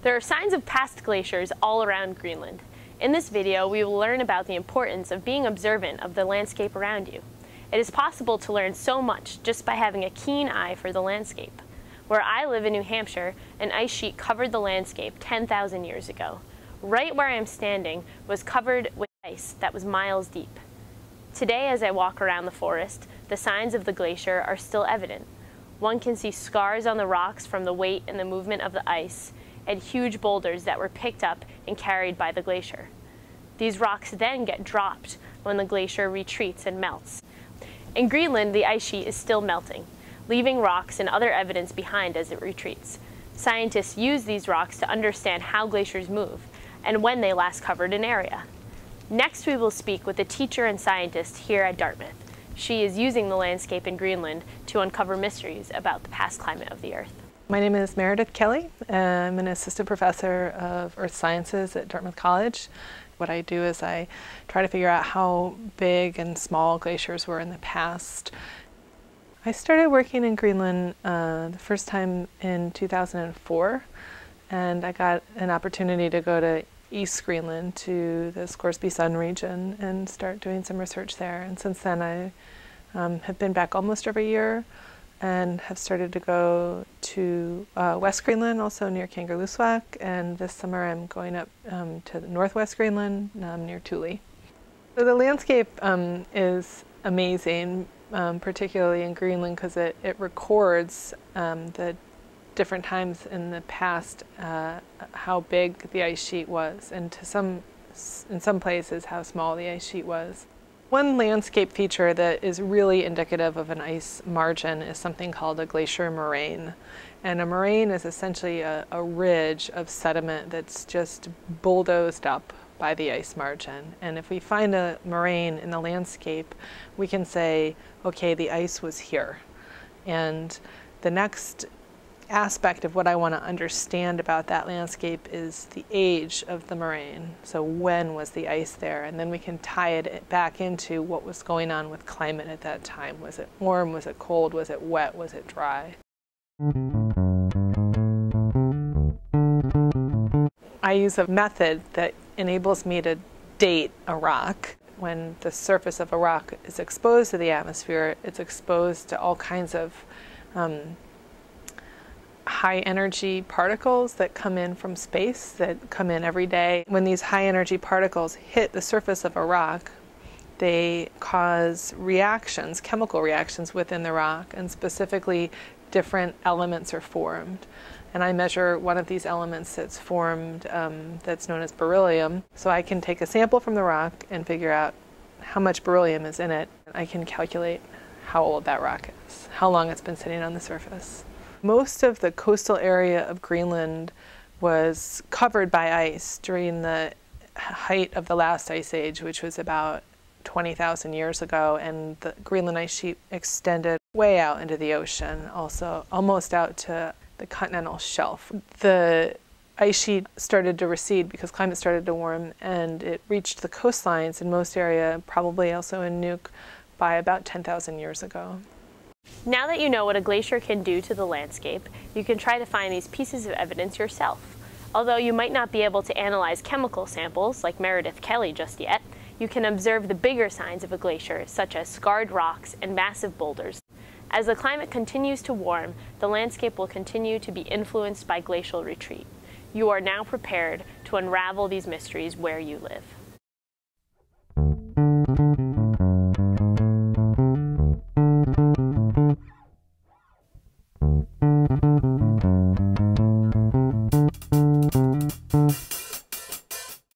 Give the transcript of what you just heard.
There are signs of past glaciers all around Greenland. In this video, we will learn about the importance of being observant of the landscape around you. It is possible to learn so much just by having a keen eye for the landscape. Where I live in New Hampshire, an ice sheet covered the landscape 10,000 years ago. Right where I am standing was covered with ice that was miles deep. Today, as I walk around the forest, the signs of the glacier are still evident. One can see scars on the rocks from the weight and the movement of the ice, and huge boulders that were picked up and carried by the glacier. These rocks then get dropped when the glacier retreats and melts. In Greenland, the ice sheet is still melting, leaving rocks and other evidence behind as it retreats. Scientists use these rocks to understand how glaciers move and when they last covered an area. Next, we will speak with a teacher and scientist here at Dartmouth. She is using the landscape in Greenland to uncover mysteries about the past climate of the Earth. My name is Meredith Kelly. I'm an assistant professor of earth sciences at Dartmouth College. What I do is I try to figure out how big and small glaciers were in the past. I started working in Greenland the first time in 2004, and I got an opportunity to go to East Greenland to the Scoresby Sun region and start doing some research there. And since then I have been back almost every year and have started to go to West Greenland, also near Kangerlussuaq, and this summer I'm going up to Northwest Greenland near Thule. So the landscape is amazing, particularly in Greenland, because it records the different times in the past how big the ice sheet was, and in some places how small the ice sheet was. One landscape feature that is really indicative of an ice margin is something called a glacier moraine. And a moraine is essentially a ridge of sediment that's just bulldozed up by the ice margin. And if we find a moraine in the landscape, we can say, okay, the ice was here. And the next aspect of what I want to understand about that landscape is the age of the moraine. So when was the ice there? And then we can tie it back into what was going on with climate at that time. Was it warm? Was it cold? Was it wet? Was it dry? I use a method that enables me to date a rock. When the surface of a rock is exposed to the atmosphere, it's exposed to all kinds of high energy particles that come in from space, that come in every day. When these high energy particles hit the surface of a rock, they cause reactions, chemical reactions within the rock, and specifically different elements are formed. And I measure one of these elements that's formed that's known as beryllium. So I can take a sample from the rock and figure out how much beryllium is in it. I can calculate how old that rock is, how long it's been sitting on the surface. Most of the coastal area of Greenland was covered by ice during the height of the last ice age, which was about 20,000 years ago, and the Greenland ice sheet extended way out into the ocean, also almost out to the continental shelf. The ice sheet started to recede because climate started to warm, and it reached the coastlines in most area, probably also in Nuuk, by about 10,000 years ago. Now that you know what a glacier can do to the landscape, you can try to find these pieces of evidence yourself. Although you might not be able to analyze chemical samples like Meredith Kelly just yet, you can observe the bigger signs of a glacier, such as scarred rocks and massive boulders. As the climate continues to warm, the landscape will continue to be influenced by glacial retreat. You are now prepared to unravel these mysteries where you live.